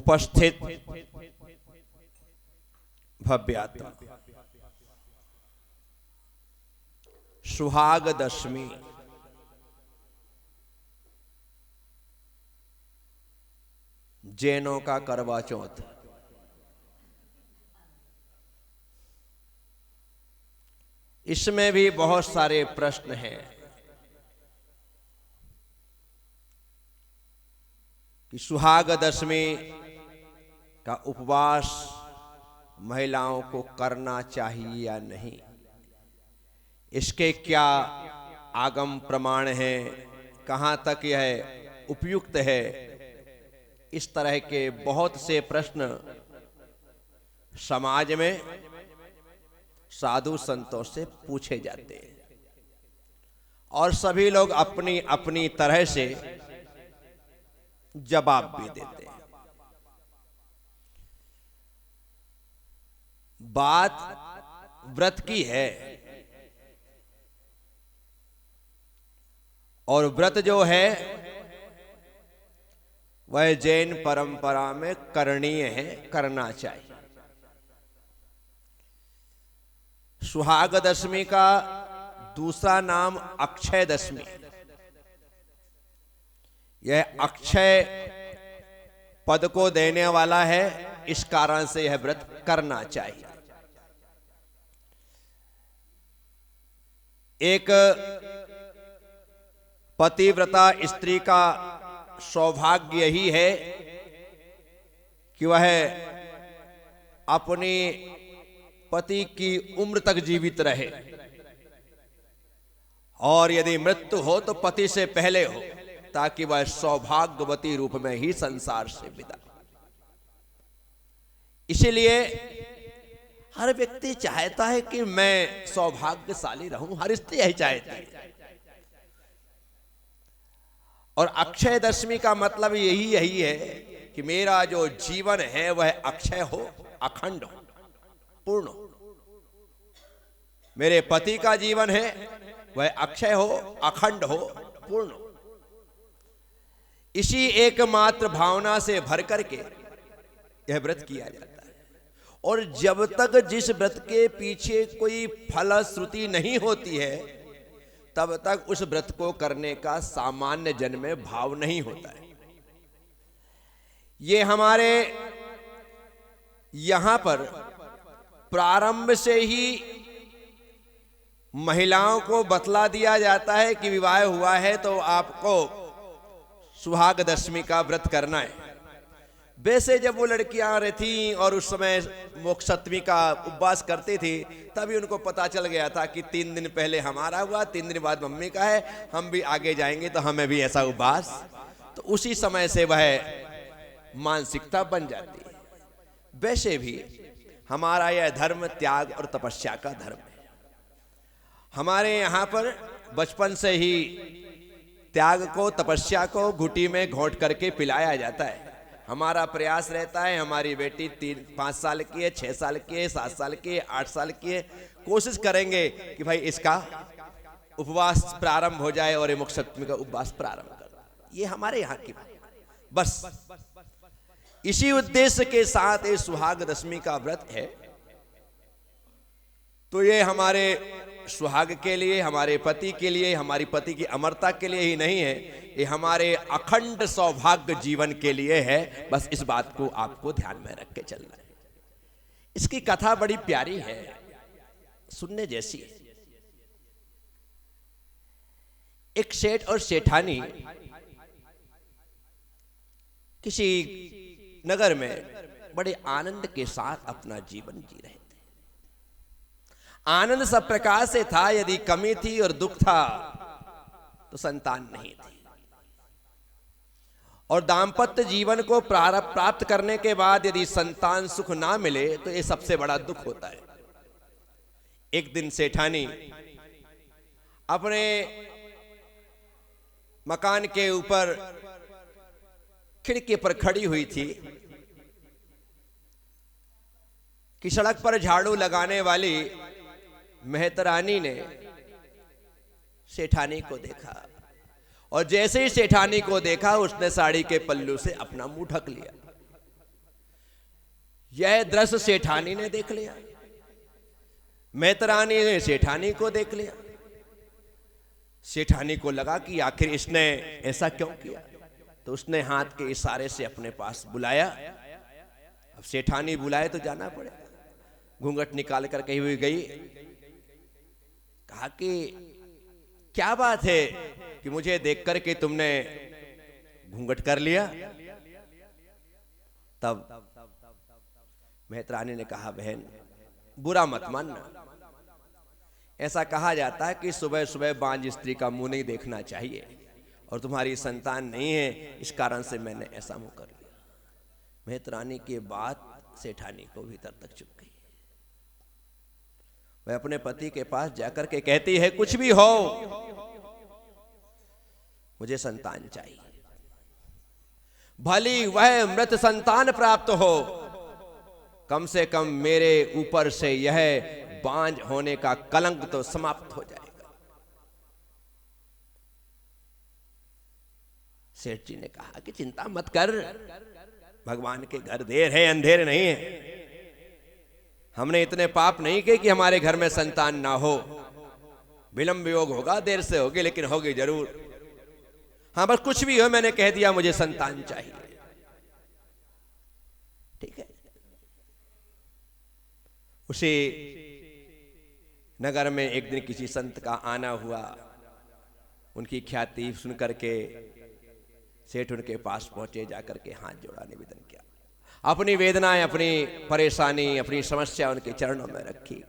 उपस्थित भव्यात्मा, सुहाग दशमी जैनों का करवा चौथ। इसमें भी बहुत सारे प्रश्न हैं कि सुहाग दशमी का उपवास महिलाओं को करना चाहिए या नहीं, इसके क्या आगम प्रमाण हैं, कहाँ तक यह उपयुक्त है। इस तरह के बहुत से प्रश्न समाज में साधु संतों से पूछे जाते हैं और सभी लोग अपनी अपनी तरह से जवाब भी देते हैं। बात व्रत की है और व्रत जो है वह जैन परंपरा में करणीय है, करना चाहिए। सुहाग दशमी का दूसरा नाम अक्षय दशमी, यह अक्षय पद को देने वाला है, इस कारण से यह व्रत करना चाहिए। एक पतिव्रता स्त्री का सौभाग्य यही है कि वह अपनी पति की उम्र तक जीवित रहे और यदि मृत्यु हो तो पति से पहले हो, ताकि वह सौभाग्यवती रूप में ही संसार से विदा। इसीलिए हर व्यक्ति चाहता है कि मैं सौभाग्यशाली रहूं, हर स्त्री यही चाहती है। और अक्षय दशमी का मतलब यही है कि मेरा जो जीवन है वह अक्षय हो, अखंड हो, पूर्ण हो। मेरे पति का जीवन है वह अक्षय हो, अखंड हो, पूर्ण हो। इसी एकमात्र भावना से भर करके यह व्रत किया जाता है। और जब तक जिस व्रत के पीछे कोई फलश्रुति नहीं होती है तब तक उस व्रत को करने का सामान्य जन में भाव नहीं होता है। ये हमारे यहां पर प्रारंभ से ही महिलाओं को बतला दिया जाता है कि विवाह हुआ है तो आपको सुहाग दशमी का व्रत करना है। वैसे जब वो लड़कियां रहती और उस समय मोक्ष सप्तमी का उपवास करती थी तभी उनको पता चल गया था कि 3 दिन पहले हमारा हुआ, 3 दिन बाद मम्मी का है, हम भी आगे जाएंगे तो हमें भी ऐसा उपवास। तो उसी समय से वह मानसिकता बन जाती है। वैसे भी हमारा यह धर्म त्याग और तपस्या का धर्म है। हमारे यहाँ पर बचपन से ही त्याग को, तपस्या को घुटी में घोंट करके पिलाया जाता है। हमारा प्रयास रहता है, हमारी बेटी 5 साल की है, 6 साल की है, 7 साल की है, 8 साल की है, कोशिश करेंगे कि भाई इसका उपवास प्रारंभ हो जाए और ये मोक्ष सप्तमी का उपवास प्रारंभ कर। ये हमारे यहाँ की बस इसी उद्देश्य के साथ ये सुहाग दशमी का व्रत है। तो ये हमारे सुहाग के लिए, हमारे पति के लिए, हमारी पति की अमरता के लिए ही नहीं है, ये हमारे अखंड सौभाग्य जीवन के लिए है। बस इस बात को आपको ध्यान में रख के चलना है। इसकी कथा बड़ी प्यारी है, सुनने जैसी है। एक सेठ और सेठानी किसी नगर में बड़े आनंद के साथ अपना जीवन जी रहे थे। आनंद सब प्रकार से था, यदि कमी थी और दुख था तो संतान नहीं थी। और दाम्पत्य जीवन को प्राप्त करने के बाद यदि संतान सुख ना मिले तो ये सबसे बड़ा दुख होता है। एक दिन सेठानी अपने मकान के ऊपर खिड़की पर खड़ी हुई थी कि सड़क पर झाड़ू लगाने वाली मेहतरानी ने सेठानी को देखा और जैसे ही सेठानी को देखा उसने साड़ी के पल्लू से अपना मुंह ढक लिया। यह दृश्य सेठानी ने देख लिया, मैतरानी ने सेठानी को देख लिया। सेठानी को लगा कि आखिर इसने ऐसा क्यों किया, तो उसने हाथ के इशारे से अपने पास बुलाया। अब सेठानी बुलाए तो जाना पड़ेगा। घूंघट निकाल कर कही हुई गई, कहा कि क्या बात है कि मुझे देख कर के तुमने घूंघट कर लिया। तब मैतरानी ने कहा, बहन बुरा मत मानना, ऐसा कहा जाता है कि सुबह सुबह बांझ स्त्री का मुंह नहीं देखना चाहिए, और तुम्हारी संतान नहीं है, इस कारण से मैंने ऐसा मुंह कर लिया। मैतरानी की बात सेठानी को भीतर तक चुभ गई। वह अपने पति के पास जाकर के कहती है, कुछ भी हो मुझे संतान चाहिए, भली वह मृत संतान प्राप्त हो, कम से कम मेरे ऊपर से यह बांझ होने का कलंक तो समाप्त हो जाएगा। सेठ जी ने कहा कि चिंता मत कर, भगवान के घर देर है अंधेर नहीं है। हमने इतने पाप नहीं किए कि हमारे घर में संतान ना हो। विलंब योग होगा, देर से होगी, लेकिन होगी जरूर। हाँ बस कुछ भी हो, मैंने कह दिया मुझे संतान चाहिए। ठीक है। उसी नगर में एक दिन किसी संत का आना हुआ। उनकी ख्याति सुन करके सेठ उनके पास पहुंचे, जाकर के हाथ जोड़ा, निवेदन किया, अपनी वेदनाएं, अपनी परेशानी, अपनी समस्या उनके चरणों में रखी।